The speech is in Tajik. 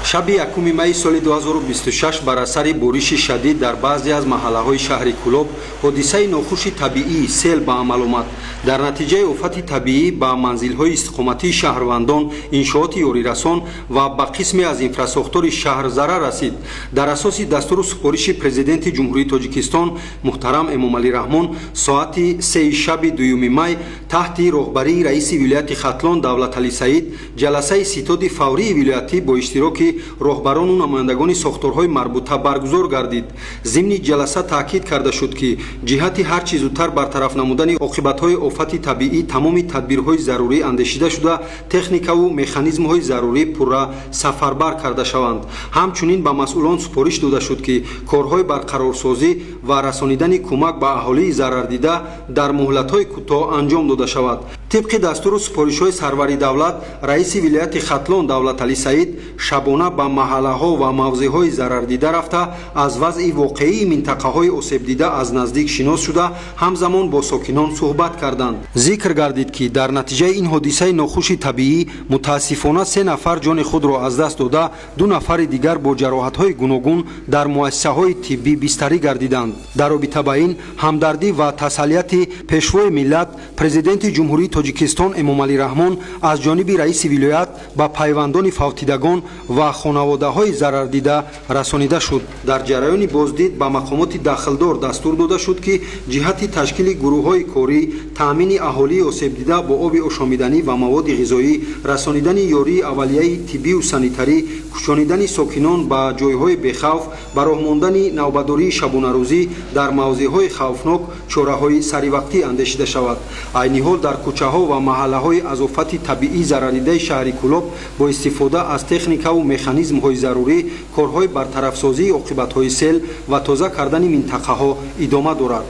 шаби 1 майи соли 2026 бар асари бориши шадид дар баъзе аз маҳаллаҳои шаҳри Кӯлоб ҳодисаи нохуши табиӣ сел ба амал омад. дар натиҷаи офати табиӣ ба манзилҳои истиқоматии шаҳрвандон, иншооти ёрирасон ва ба қисме аз инфраструктури шаҳр зарар расид. дар асоси дастуру супориши президенти ҷумҳурии Тоҷикистон муҳтарам Эмомалӣ Раҳмон соати 3 шаби 2 май таҳти роҳбарии раиси вилояти Хатлон Давлаталӣ Саид ҷаласаи ситоди фаврии вилоятӣ бо иштироки роҳбарону намояндагони сохторҳои марбута баргузор гардид. зимни ҷаласа таъкид карда шуд ки ҷиҳати ҳар чӣ зудтар бартараф намудани оқибатҳои офати табиӣ тамоми тадбирҳои зарурӣ андешида шуда техникаву механизмҳои зарурӣ пурра сафарбар карда шаванд. ҳамчунин ба масъулон супориш дода шуд ки корҳои барқарорсозӣ ва расонидани кӯмак ба аҳолии зарардида дар муҳлатҳои кӯтоҳ анҷом дода шавад. тибқи дастуру супоришҳои сарвари давлат раиси вилояти Хатлон Давлаталӣ Саид шабона ба маҳаллаҳо ва мавзеъҳои зарардида рафта аз вазъи воқеии минтақаҳои осебдида аз наздик шинос шуда ҳамзамон бо сокинон суҳбат карданд. зикр гардид ки дар натиҷаи ин ҳодисаи нохуши табиӣ мутаассифона 3 нафар ҷони худро аз даст дода, 2 нафари дигар бо ҷароҳатҳои гуногун дар муассисаҳои тиббӣ бистарӣ гардиданд. дар робита ба ин ҳамдардӣ ва тасалияти пешвои миллат президенти ҷумҳурии Тоҷикистон Эмомалӣ Раҳмон аз ҷониби раиси вилоят ба пайвандони фавтидагон ва хонаводаҳои зарардида расонида шуд. дар ҷараёни боздид ба мақомоти дахлдор дастур дода шуд ки ҷиҳати ташкили гурӯҳҳои корӣ, таъмини аҳолии осебдида бо оби ошомиданӣ ва маводи ғизоӣ, расонидани ёрии аввалияи тиббию санитарӣ, кӯчонидани сокинон ба ҷойҳои бехавф, ба роҳ мондани навбатдории шабонарӯзӣ дар мавзеъҳои хавфнок чораҳои саривақтӣ андешида шавад. айни ҳол дар кӯчаҳо ва маҳаллаҳои аз офати табиӣ зарардидаи шаҳри Кӯлоб бо истифода аз техникаву механизмҳои зарурӣ корҳои бартарафсозии оқибатҳои сел ва тоза кардани минтақаҳо идома дорад.